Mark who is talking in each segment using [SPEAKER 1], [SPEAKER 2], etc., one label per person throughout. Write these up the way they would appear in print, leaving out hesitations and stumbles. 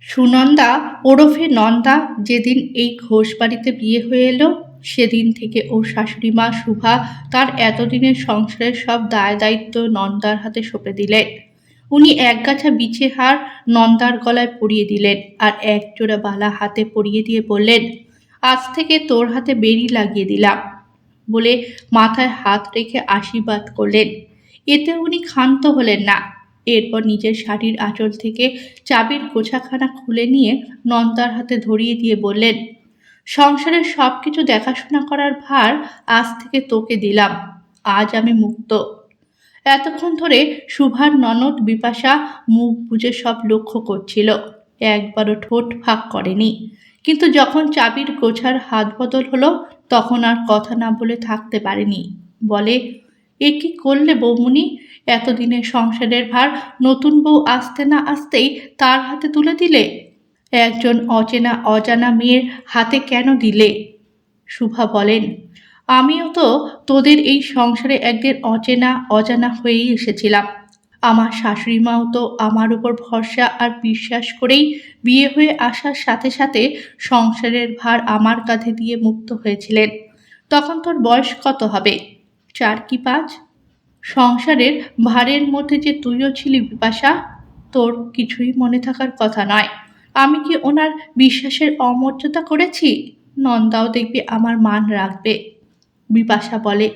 [SPEAKER 1] সুনন্দা ওরফে নন্দা যেদিন এই ঘোষ বাড়িতে বিয়ে হয়ে এলো, সেদিন থেকে ওর শাশুড়ি মা শুভা তার এতদিনের সংসারের সব দায় দায়িত্ব নন্দার হাতে সঁপে দিলেন। উনি একগাছা বিছে হার নন্দার গলায় পরিয়ে দিলেন আর এক জোড়া বালা হাতে পরিয়ে দিয়ে বললেন, আজ থেকে তোর হাতে বেড়ি লাগিয়ে দিলাম বলে মাথায় হাত রেখে আশীর্বাদ করলেন। এতে উনি ক্ষান্ত হলেন না। এরপর নিজের শাড়ির আঁচল থেকে চাবির গোছাখানা খুলে নিয়ে নন্দার হাতে ধরিয়ে দিয়ে বললেন, সংসারের সব কিছু দেখাশোনা করার ভার আজ থেকে তোকে দিলাম। আজ আমি মুক্ত। এতক্ষণ ধরে শুভার ননদ বিপাশা মুখ বুজে সব লক্ষ্য করছিল, একবারও ঠোঁট ফাঁক করেনি। কিন্তু যখন চাবির গোছার হাত বদল হলো, তখন আর কথা না বলে থাকতে পারেনি। বলে, এ কি করলে বৌমুনি? এতদিনের সংসারের ভার নতুন বউ আসতে না আসতেই তার হাতে তুলে দিলে। একজন অচেনা অজানা মেয়ের হাতে কেন দিলে? শুভা বলেন, আমিও তো তোদের এই সংসারে একদিন অচেনা অজানা হয়েই এসেছিলাম। আমার শাশুড়ি মাও তো আমার উপর ভরসা আর বিশ্বাস করেই বিয়ে হয়ে আসার সাথে সাথে সংসারের ভার আমার কাঁধে দিয়ে মুক্ত হয়েছিলেন। তখন তোর বয়স কত হবে? 4 কি 5? সংসারের ভারের মধ্যে যে তুইও ছিলি বিপাশা, তোর কিছুই মনে থাকার কথা নয়। আমি কি ওনার বিশ্বাসের অমর্যাদা করেছি? নন্দাও দেখবি আমার মান রাখবে। বিপাশা বলে,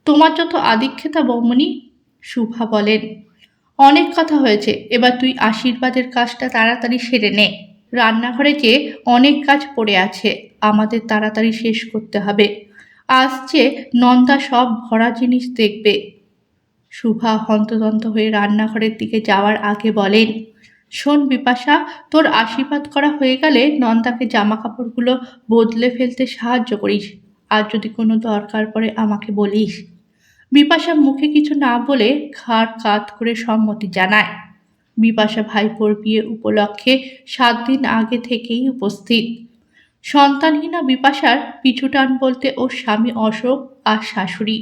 [SPEAKER 1] তোমার যত আদিক্ষেতা বৌমনি। শুভা বলেন, অনেক কথা হয়েছে, এবার তুই আশীর্বাদের কাজটা তাড়াতাড়ি সেরে নে। রান্নাঘরে যে অনেক কাজ পড়ে আছে, আমাদের তাড়াতাড়ি শেষ করতে হবে। আজ যে নন্দা সব ভরা জিনিস দেখবে। শুভা হন্তদন্ত হয়ে রান্নাঘরের দিকে যাওয়ার আগে বলেন, শোন বিপাশা, তোর আশীর্বাদ করা হয়ে গেলে নন্দাকে জামা কাপড়গুলো বদলে ফেলতে সাহায্য করিস। আর যদি কোনো দরকার পড়ে আমাকে বলিস। বিপাশা মুখে কিছু না বলে ঘাড় কাত করে সম্মতি জানায়। বিপাশা ভাইপোর বিয়ে উপলক্ষে 7 দিন আগে থেকেই উপস্থিত। সন্তানহীনা বিপাশার পিছুটান বলতে ওর স্বামী অশোক আর শাশুড়ি।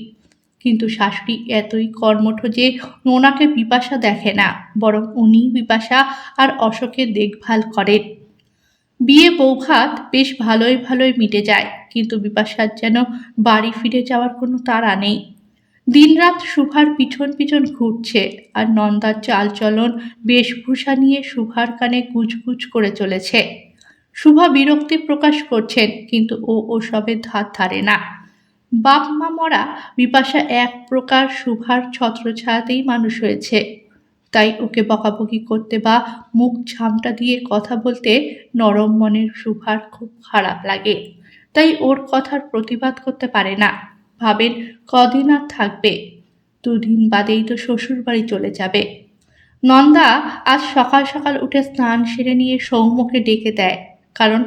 [SPEAKER 1] কিন্তু শাশুড়ি এতই কর্মঠ যে ওনাকে বিপাশা দেখে না, বরং উনি বিপাশা আর অশোকের দেখভাল করেন। বিয়ে বৌভাত বেশ ভালোই ভালোই মিটে যায়, কিন্তু বিপাশার যেন বাড়ি ফিরে যাওয়ার কোনো তাড়া নেই। দিনরাত শুভার পিছন পিছন ঘুরছে আর নন্দার চালচলন বেশভূষা নিয়ে শুভার কানে গুজগুজ করে চলেছে। শুভা বিরক্তি প্রকাশ করছেন, কিন্তু ও ওসবের ধার ধারে না। বাপ মা মরা বিপাশা এক প্রকার শুভার ছত্রছায়াতেই মানুষ হয়েছে। তাই ওকে বকাবকি করতে বা মুখ ঝামটা দিয়ে কথা বলতে নরম মনের শুভার খুব খারাপ লাগে। তাই ওর কথার প্রতিবাদ করতে পারে না। ভাবেন, কদিন আর থাকবে, 2 দিন বাদেই তো শ্বশুর বাড়ি চলে যাবে। নন্দা আজ সকাল সকাল উঠে স্নান সেরে নিয়ে সৌম্যকে ডেকে দেয়, কারণ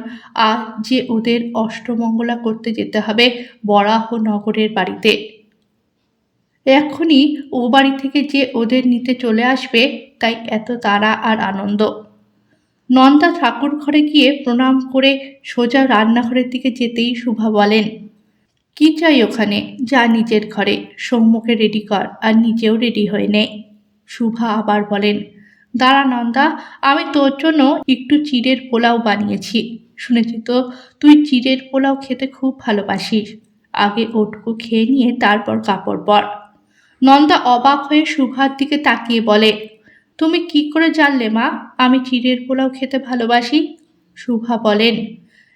[SPEAKER 1] আজ যে ওদের অষ্টমঙ্গলা করতে যেতে হবে বরাহনগরের বাড়িতে। এক্ষুনি ও বাড়ি থেকে যে ওদের নিতে চলে আসবে, তাই এত তাড়া আর আনন্দ। নন্দা ঠাকুর ঘরে গিয়ে প্রণাম করে সোজা রান্নাঘরের দিকে যেতেই শুভা বলেন, কি চাই ওখানে? যা নিজের ঘরে, সৌম্যকে রেডি কর আর নিজেও রেডি হয়ে নে। শুভা আবার বলেন, দাঁড়া নন্দা, আমি তোর জন্য একটু চিড়ের পোলাও বানিয়েছি। শুনেছি তো তুই চিড়ের পোলাও খেতে খুব ভালোবাসিস। আগে ওটুকু খেয়ে নিয়ে তারপর কাপড় পর। নন্দা অবাক হয়ে শুভার দিকে তাকিয়ে বলে, তুমি কি করে জানলে মা আমি চিড়ের পোলাও খেতে ভালোবাসি? শুভা বলেন,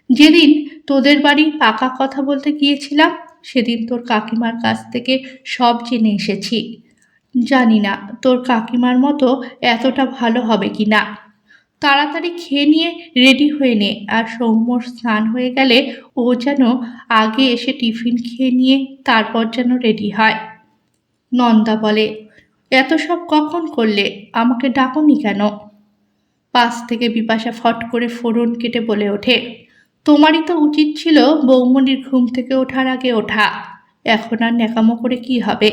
[SPEAKER 1] যেদিন তোদের বাড়ি পাকা কথা বলতে গিয়েছিলাম, সেদিন তোর কাকিমার কাছ থেকে সব জেনে এসেছি। জানি না তোর কাকিমার মতো এতটা ভালো হবে কি না। তাড়াতাড়ি খেয়ে নিয়ে রেডি হয়ে নে, আর সৌম্যর স্নান হয়ে গেলে ও যেন আগে এসে টিফিন খেয়ে নিয়ে তারপর যেন রেডি হয়। নন্দা বলে, এত সব কখন করলে? আমাকে ডাকোনি কেন? পাশ থেকে বিপাশা ফট করে ফোড়ন কেটে বলে ওঠে, তোমারই তো উচিত ছিল বৌমনির ঘুম থেকে ওঠার আগে ওঠা। এখন আর ন্যাকামো করে কি হবে?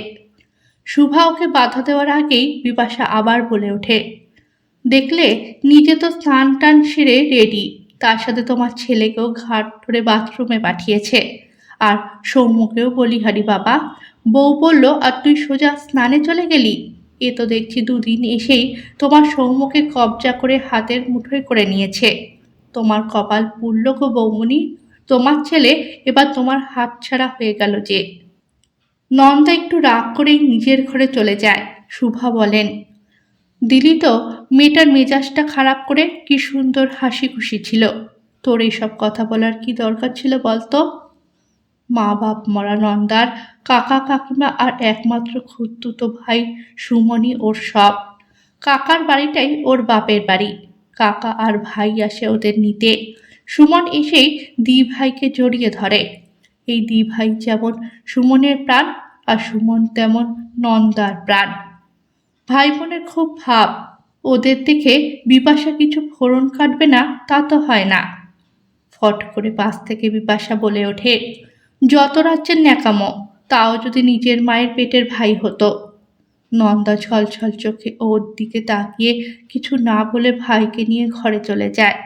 [SPEAKER 1] শুভা ওকে বাধা দেওয়ার আগেই বিপাশা আবার বলে ওঠে, দেখলে, নিজে তো স্নান টান সেরে রেডি, তার সাথে তোমার ছেলেকেও ঘাট ধরে বাথরুমে পাঠিয়েছে। আর সৌম্যকেও বলিহারি বাবা, বউ বলল আর তুই সোজা স্নানে চলে গেলি। এ তো দেখছি দুদিন এসেই তোমার সৌম্যকে কবজা করে হাতের মুঠোয় করে নিয়েছে। তোমার কপাল পুড়ল গো বৌমনি, তোমার ছেলে এবার তোমার হাতছাড়া হয়ে গেল যে। নন্দা একটু রাগ করেই নিজের ঘরে চলে যায়। শুভা বলেন, দিলি তো মেয়েটার মেজাজটা খারাপ করে, কি সুন্দর হাসি খুশি ছিল। তোর এইসব কথা বলার কি দরকার ছিল বলতো? মা বাপ মরা নন্দার কাকা কাকিমা আর একমাত্র খুড়তুতো ভাই সুমনই ওর সব। কাকার বাড়িটাই ওর বাপের বাড়ি। কাকা আর ভাই আসে ওদের নিতে। সুমন এসেই দি ভাইকে জড়িয়ে ধরে। এই দি ভাই যেমন সুমনের প্রাণ, আর সুমন তেমন নন্দার প্রাণ। ভাই বোনের খুব ভাব। ওদের দেখে বিপাশা কিছু ফোড়ন কাটবে না তা তো হয় না। ফট করে পাশ থেকে বিপাশা বলে ওঠে, যত রাজ্যের ন্যাকামো, তাও যদি নিজের মায়ের পেটের ভাই হতো। নন্দা ছলছল চোখে ওর দিকে তাকিয়ে কিছু না বলে ভাইকে নিয়ে ঘরে চলে যায়।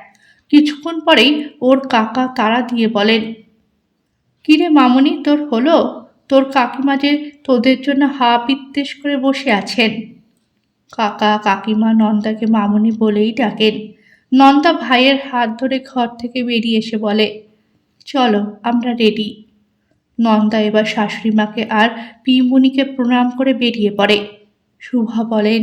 [SPEAKER 1] কিছুক্ষণ পরেই ওর কাকা তাড়া দিয়ে বলেন, কিরে মামনি, তোর হলো? তোর কাকিমা যে তোদের জন্য হা পিত্তেশ করে বসে আছেন। কাকা কাকিমা নন্দাকে মামনি বলেই ডাকেন। নন্দা ভাইয়ের হাত ধরে ঘর থেকে বেরিয়ে এসে বলে, চলো আমরা রেডি। নন্দা এবার শাশুড়ি মাকে আর পিমুনিকে প্রণাম করে বেরিয়ে পড়ে। শুভা বলেন,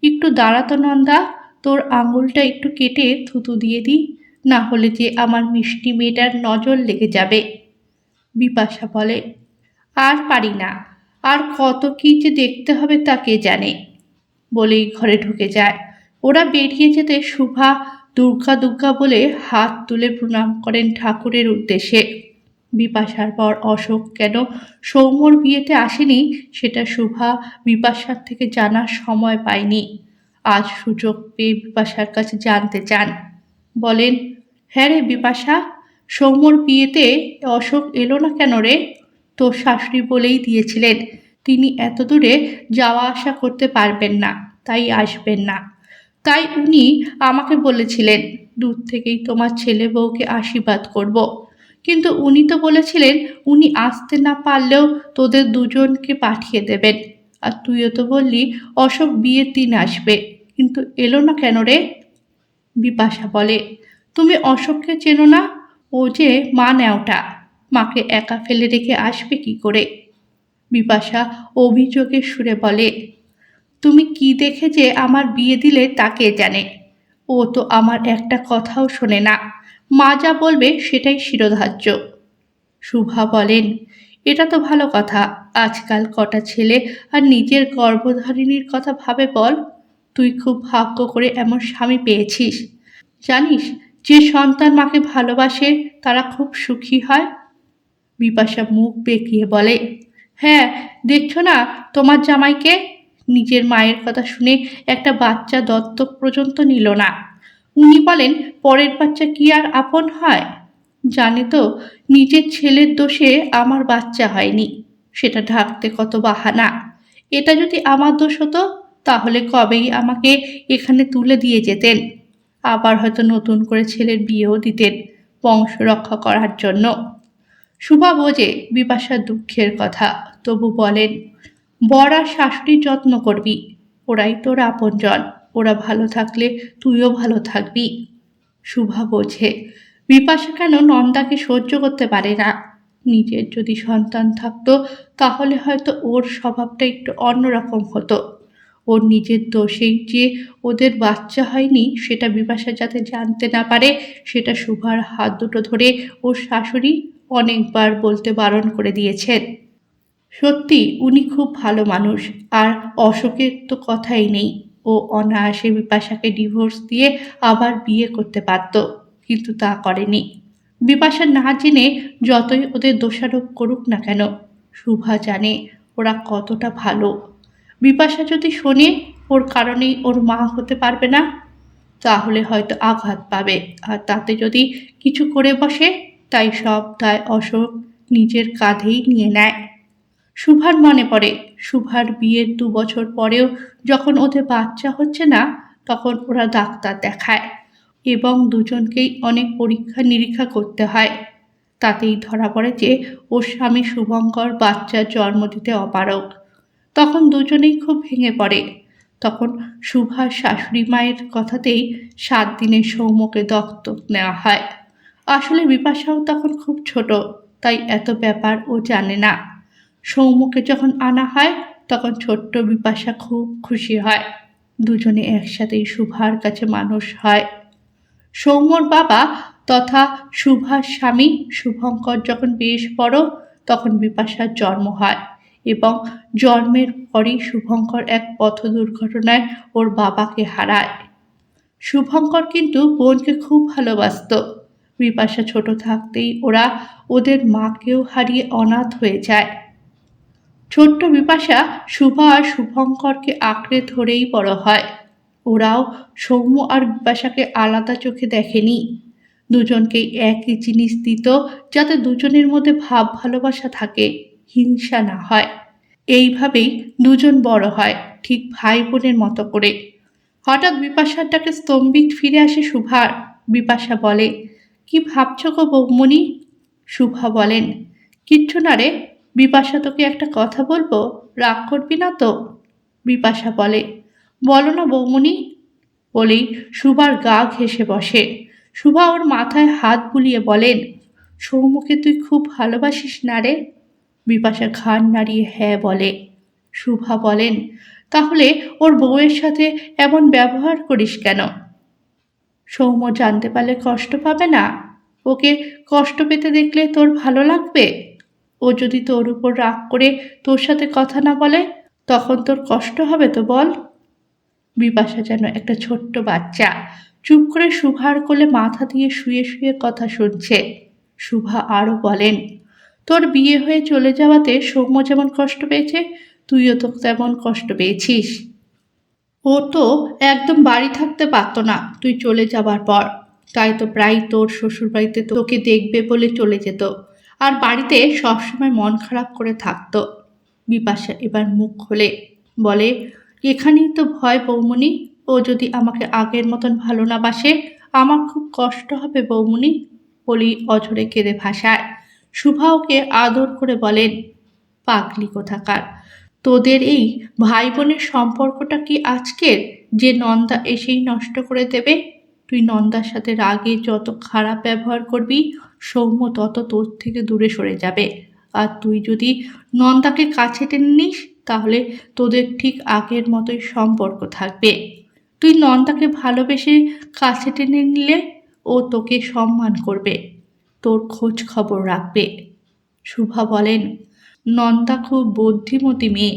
[SPEAKER 1] একটু দাঁড়াতো নন্দা, তোর আঙুলটা একটু কেটে থুতু দিয়ে দিই, না হলে যে আমার মিষ্টি মেয়েটার নজর লেগে যাবে। বিপাশা বলে, আর পারি না, আর কত কি যে দেখতে হবে তা কে জানে। বলেই ঘরে ঢুকে যায়। ওরা বেরিয়ে যেতে শুভা দুর্গা দুর্গা বলে হাত তুলে প্রণাম করেন ঠাকুরের উদ্দেশ্যে। বিপাশার পর অশোক কেন সৌম্যর বিয়েতে আসেনি সেটা শুভা বিপাশার থেকে জানার সময় পায়নি। আজ সুযোগ পেয়ে বিপাশার কাছে জানতে চান। বলেন, হ্যাঁ রে বিপাশা, সৌম্যর বিয়েতে অশোক এলো না কেন রে? তোর শাশুড়ি বলেই দিয়েছিলেন তিনি এত দূরে যাওয়া আসা করতে পারবেন না, তাই আসবেন না। তাই উনি আমাকে বলেছিলেন দূর থেকেই তোমার ছেলে বউকে আশীর্বাদ করব। কিন্তু উনি তো বলেছিলেন উনি আসতে না পারলেও তোদের দুজনকে পাঠিয়ে দেবেন। আর তুইও তো বললি অশোক বিয়ের দিন আসবে, কিন্তু এলো না কেন রে? বিপাশা বলে, তুমি অশোককে চেনো না? ও যে মা ন্যাওটা, মাকে একা ফেলে রেখে আসবে কি করে? বিপাশা অভিযোগের সুরে বলে, তুমি কি দেখে যে আমার বিয়ে দিলে তা কে জানে। ও তো আমার একটা কথাও শোনে না, মা যা বলবে সেটাই শিরোধার্য। শুভা বলেন, এটা তো ভালো কথা। আজকাল কটা ছেলে আর নিজের গর্ভধারিণীর কথা ভাবে বল। তুই খুব ভাগ্য করে এমন স্বামী পেয়েছিস। জানিস, যে সন্তান মাকে ভালোবাসে তারা খুব সুখী হয়। বিপাশা মুখ বেঁকিয়ে বলে, হ্যাঁ, দেখছো না তোমার জামাইকে? নিজের মায়ের কথা শুনে একটা বাচ্চা দত্তক পর্যন্ত নিল না। উনি বলেন পরের বাচ্চা কি আর আপন হয়? জানে তো নিজের ছেলের দোষে আমার বাচ্চা হয়নি, সেটা ঢাকতে কত বাহানা। এটা যদি আমার দোষ হতো তাহলে কবেই আমাকে এখানে তুলে দিয়ে যেতেন। আবার হয়তো নতুন করে ছেলের বিয়েও দিতেন বংশ রক্ষা করার জন্য। শুভা বোঝে বিপাশার দুঃখের কথা, তবু বলেন, বর আর শাশুড়ির যত্ন করবি, ওরাই তোর আপনজন। ওরা ভালো থাকলে তুইও ভালো থাকবি। শুভা বোঝে বিপাশা কেন নন্দাকে সহ্য করতে পারে না। নিজের যদি সন্তান থাকতো তাহলে হয়তো ওর স্বভাবটা একটু অন্যরকম হতো। ওর নিজের দোষেই যে ওদের বাচ্চা হয়নি সেটা বিপাশা যাতে জানতে না পারে, সেটা শুভার হাত দুটো ধরে ওর শাশুড়ি অনেকবার বলতে বারণ করে দিয়েছেন। সত্যি উনি খুব ভালো মানুষ। আর অশোকের তো কথাই নেই, ও অনায়াসে বিপাশাকে ডিভোর্স দিয়ে আবার বিয়ে করতে পারত, কিন্তু তা করেনি। বিপাশা না জেনে যতই ওদের দোষারোপ করুক না কেন, শুভা জানে ওরা কতটা ভালো। বিপাশা যদি শোনে ওর কারণেই ওর মা হতে পারবে না, তাহলে হয়তো আঘাত পাবে। আর তাতে যদি কিছু করে বসে, তাই সব দায় অশোক নিজের কাঁধেই নিয়ে নেয়। শুভার মনে পড়ে শুভার বিয়ের 2 বছর পরেও যখন ওদের বাচ্চা হচ্ছে না, তখন ওরা ডাক্তার দেখায় এবং দুজনকেই অনেক পরীক্ষা নিরীক্ষা করতে হয়। তাতেই ধরা পড়ে যে ওর স্বামী শুভঙ্কর বাচ্চার জন্ম দিতে অপারগ। তখন দুজনেই খুব ভেঙে পড়ে। তখন সুভার শাশুড়ি মায়ের কথাতেই 7 দিনে সৌম্যকে দত্তক নেওয়া হয়। আসলে বিপাশাও তখন খুব ছোট, তাই এত ব্যাপার ও জানে না। সৌম্যকে যখন আনা হয় তখন ছোট্ট বিপাশা খুব খুশি হয়। দুজনে একসাথেই সুভার কাছে মানুষ হয়। সৌম্যর বাবা তথা সুভার স্বামী শুভঙ্কর যখন বেশ বড় তখন বিপাশার জন্ম হয় এবং জন্মের পরই শুভঙ্কর এক পথ দুর্ঘটনায় ওর বাবাকে হারায়। শুভঙ্কর কিন্তু বোনকে খুব ভালোবাসত। বিপাশা ছোট থাকতেই ওরা ওদের মাকেও হারিয়ে অনাথ হয়ে যায়। ছোট্ট বিপাশা শুভা আর শুভঙ্করকে আঁকড়ে ধরেই বড় হয়। ওরাও সৌম্য আর বিপাশাকে আলাদা চোখে দেখেনি, দুজনকেই একই জিনিস দিত যাতে দুজনের মধ্যে ভাব ভালোবাসা থাকে, হিংসা না হয়। এইভাবেই দুজন বড় হয় ঠিক ভাই বোনের মতো করে। হঠাৎ বিপাশার ডাকে স্তম্ভিত ফিরে আসে সুভার। বিপাশা বলে, কি ভাবছ গো বৌমণি? শুভা বলেন, কিচ্ছু না রে। বিপাশা, তোকে একটা কথা বলবো, রাগ করবি না তো? বিপাশা বলে, বলো না বৌমণি। বলেই সুভার গা ঘেঁষে বসে। সুভা ওর মাথায় হাত বুলিয়ে বলেন, সৌম্যকে তুই খুব ভালোবাসিস না রে? বিপাশা ঘাড় নাড়িয়ে হ্যাঁ বলে। সুভা বলেন, তাহলে ওর বউয়ের সাথে এমন ব্যবহার করিস কেন? সৌম্য জানতে পারলে কষ্ট পাবে না? ওকে কষ্ট পেতে দেখলে তোর ভালো লাগবে? ও যদি তোর উপর রাগ করে তোর সাথে কথা না বলে তখন তোর কষ্ট হবে তো বল? বিপাশা যেন একটা ছোট্ট বাচ্চা, চুপ করে সুভার কোলে মাথা দিয়ে শুয়ে শুয়ে কথা শুনছে। সুভা আরও বলেন, তোর বিয়ে হয়ে চলে যাওয়াতে সৌম্য যেমন কষ্ট পেয়েছে তুইও তো তেমন কষ্ট পেয়েছিস। ও তো একদম বাড়ি থাকতে পারতো না তুই চলে যাবার পর, তাই তো প্রায় তোর শ্বশুরবাড়িতে তোকে দেখবে বলে চলে যেত, আর বাড়িতে সবসময় মন খারাপ করে থাকতো। বিপাশা এবার মুখ খোলে, বলে, এখানেই তো ভয় বৌমণি। ও যদি আমাকে আগের মতন ভালো না বাসে আমার খুব কষ্ট হবে বৌমণি। বলি অঝরে কেঁদে ভাসায়। শুভা ওকে আদর করে বলেন, পাগলি কোথাকার, তোদের এই ভাই বোনের সম্পর্কটা কি আজকের যে নন্দা এসেই নষ্ট করে দেবে? তুই নন্দার সাথে রাগে যত খারাপ ব্যবহার করবি সৌম্য তত তোর থেকে দূরে সরে যাবে। আর তুই যদি নন্দাকে কাছে টেনে নিস তাহলে তোদের ঠিক আগের মতোই সম্পর্ক থাকবে। তুই নন্দাকে ভালোবেসে কাছে টেনে নিলে ও তোকে সম্মান করবে, তোর খোঁজ খবর রাখবে। শুভা বলেন, নন্দা খুব বুদ্ধিমতী মেয়ে,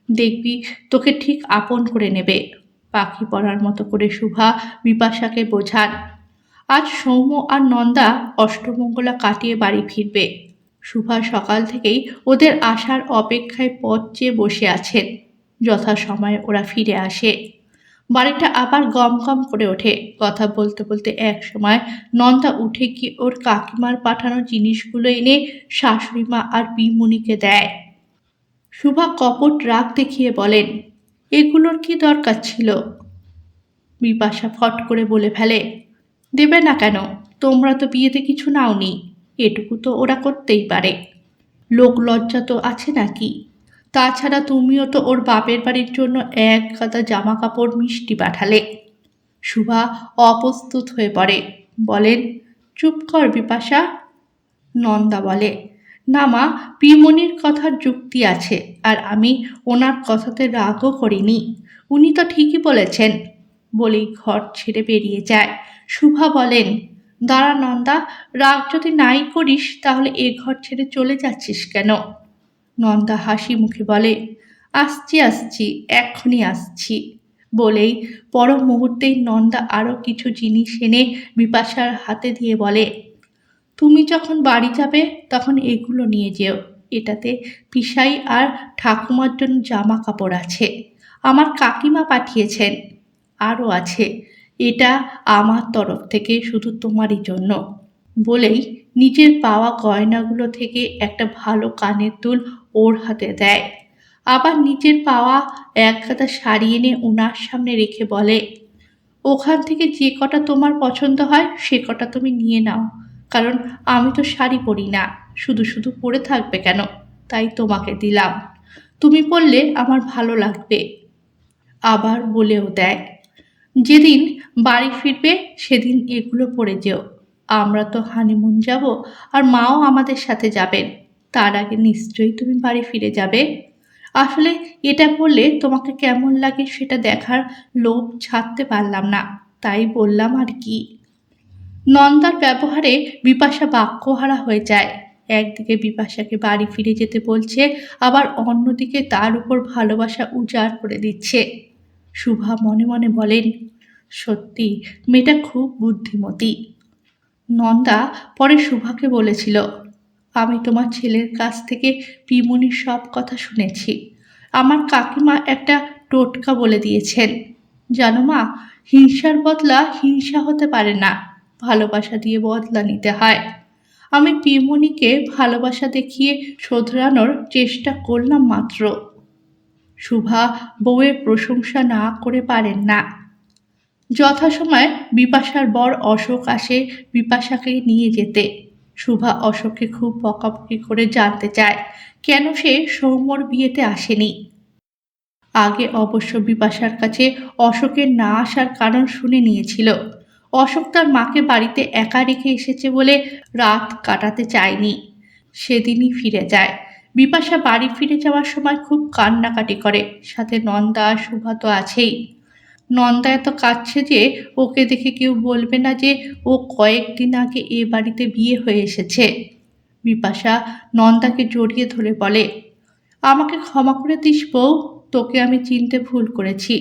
[SPEAKER 1] দেখবি তোকে ঠিক আপন করে নেবে। পাখি পড়ার মতো করে শুভা বিপাশাকে বোঝান। আজ সৌম্য আর নন্দা অষ্টমঙ্গলা কাটিয়ে বাড়ি ফিরবে। শুভা সকাল থেকেই ওদের আসার অপেক্ষায় পথ চেয়ে বসে আছেন। যথাসময়ে ওরা ফিরে আসে। বাড়িটা আবার গম গম করে ওঠে। কথা বলতে বলতে এক সময় নন্দা উঠে গিয়ে ওর কাকিমার পাঠানো জিনিসগুলো এনে শাশুড়ি মা আর পিমুনিকে দেয়। শুভা কপট রাগ দেখিয়ে বলেন, এগুলোর কি দরকার ছিল? বিপাশা ফট করে বলে ফেলে, দেবে না কেন? তোমরা তো বিয়েতে কিছু নাওনি, এটুকু তো ওরা করতেই পারে। লোক লজ্জা তো আছে নাকি? তাছাড়া তুমিও তো ওর বাপের বাড়ির জন্য এক গাদা জামা কাপড় মিষ্টি পাঠালে। শুভা অপ্রস্তুত হয়ে পড়ে, বলেন, চুপ কর বিপাশা। নন্দা বলে, না মা, পিমনির কথার যুক্তি আছে, আর আমি ওনার কথাতে রাগও করিনি, উনি তো ঠিকই বলেছেন। বলেই ঘর ছেড়ে বেরিয়ে যায়। শুভা বলেন, দাঁড়া নন্দা, রাগ যদি নাই করিস তাহলে এ ঘর ছেড়ে চলে যাচ্ছিস কেন? নন্দা হাসি মুখে বলে, আসছি আসছি, এক্ষুনি আসছি। বলেই পর মুহূর্তেই নন্দা আরও কিছু জিনিস এনে বিপাশার হাতে দিয়ে বলে, তুমি যখন বাড়ি যাবে তখন এগুলো নিয়ে যেও। এটাতে পিসাই আর ঠাকুমার জন্য জামা কাপড় আছে, আমার কাকিমা পাঠিয়েছেন। আরও আছে, এটা আমার তরফ থেকে শুধু তোমারই জন্য। বলেই নিজের পাওয়া গয়নাগুলো থেকে একটা ভালো কানের দুল ওর হাতে দেয়। আবার নিজের পাওয়া এক গাদা শাড়ি এনে ওনার সামনে রেখে বলে, ওখান থেকে যে কটা তোমার পছন্দ হয় সে কটা তুমি নিয়ে নাও, কারণ আমি তো শাড়ি পরি না, শুধু শুধু পরে থাকবে কেন, তাই তোমাকে দিলাম, তুমি পরলে আমার ভালো লাগবে। আবার বলেও দেয়, যেদিন বাড়ি ফিরবে সেদিন এগুলো পরে যেও। আমরা তো হানিমুন যাব, আর মাও আমাদের সাথে যাবেন। তার আগে নিশ্চয়ই তুমি বাড়ি ফিরে যাবে। আসলে এটা পড়লে তোমাকে কেমন লাগে সেটা দেখার লোভ ছাড়তে পারলাম না, তাই বললাম আর কি। নন্দার ব্যবহারে বিপাশা বাক্যহারা হয়ে যায়। একদিকে বিপাশাকে বাড়ি ফিরে যেতে বলছে, আবার অন্যদিকে তার উপর ভালোবাসা উজাড় করে দিচ্ছে। শুভা মনে মনে বলেন, সত্যি মেয়েটা খুব বুদ্ধিমতী। নন্দা পরে শুভাকে বলেছিল, আমি তোমার ছেলের কাছ থেকে পিমনির সব কথা শুনেছি। আমার কাকিমা একটা টোটকা বলে দিয়েছেন, জানো মা, হিংসার বদলা হিংসা হতে পারে না, ভালোবাসা দিয়ে বদলা নিতে হয়। আমি পিমনিকে ভালোবাসা দেখিয়ে শোধরানোর চেষ্টা করলাম মাত্র। শুভা বউয়ের প্রশংসা না করে পারেন না। যথাসময়ে বিপাশার বর অশোক আসে বিপাশাকে নিয়ে যেতে। শুভা অশোককে খুব বকাবকি করে জানতে চায় কেন সে সৌম্যর বিয়েতে আসেনি। আগে অবশ্য বিপাশার কাছে অশোকের না আসার কারণ শুনে নিয়েছিল। অশোক তার মাকে বাড়িতে একা রেখে এসেছে বলে রাত কাটাতে চায়নি, সেদিনই ফিরে যায়। বিপাশা বাড়ি ফিরে যাওয়ার সময় খুব কান্নাকাটি করে, সাথে নন্দা আর শুভা তো আছেই। নন্দা এত কাঁদছে যে ওকে দেখে কেউ বলবে না যে ও কয়েকদিন আগে এ বাড়িতে বিয়ে হয়ে এসেছে। বিপাশা নন্দাকে জড়িয়ে ধরে বলে, আমাকে ক্ষমা করে দিস বউ, তোকে আমি চিনতে ভুল করেছি।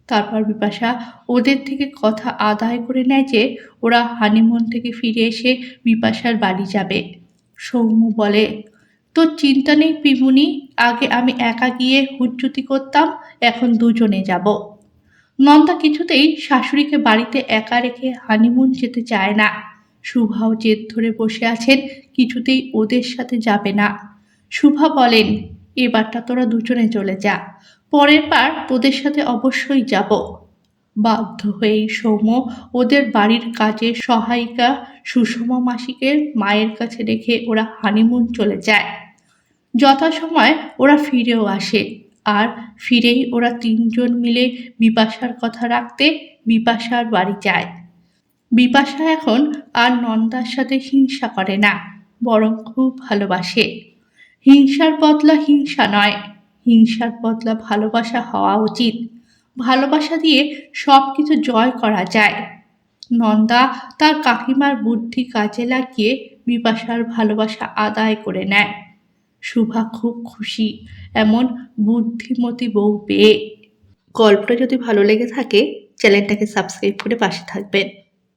[SPEAKER 1] তারপর বিপাশা ওদের থেকে কথা আদায় করে নেয় যে ওরা হানিমুন থেকে ফিরে এসে বিপাশার বাড়ি যাবে। সৌম্য বলে, তোর চিন্তা নেই পিমুনি, আগে আমি একা গিয়ে হুজ্জুতি করতাম, এখন দুজনে যাব। নন্দা কিছুতেই শাশুড়িকে বাড়িতে একা রেখে হানিমুন যেতে চায় না। শুভাও জেদ ধরে বসে আছেন, কিছুতেই ওদের সাথে যাবে না। শুভা বলেন, এবারটা তোরা দুজনে চলে যা, পরের বার তোদের সাথে অবশ্যই যাব। বাধ্য হয়েই সৌম্য ওদের বাড়ির কাজের সহায়িকা সুষমা মাসিকে মায়ের কাছে রেখে ওরা হানিমুন চলে যায়। যথাসময়ে ওরা ফিরেও আসে, আর ফিরেই ওরা তিনজন মিলে বিপাশার কথা রাখতে বিপাশার বাড়ি যায়। বিপাশা এখন আর নন্দার সাথে হিংসা করে না, বরং খুব ভালোবাসে। হিংসার বদলা হিংসা নয়, হিংসার বদলা ভালোবাসা হওয়া উচিত। ভালোবাসা দিয়ে সব কিছু জয় করা যায়। নন্দা তার কাকিমার বুদ্ধি কাজে লাগিয়ে বিপাশার ভালোবাসা আদায় করে নেয়। শুভা খুব খুশি এমন বুদ্ধিমতী বউ পেয়ে। গল্পটা যদি ভালো লেগে থাকে চ্যানেলটাকে সাবস্ক্রাইব করে পাশে থাকবেন।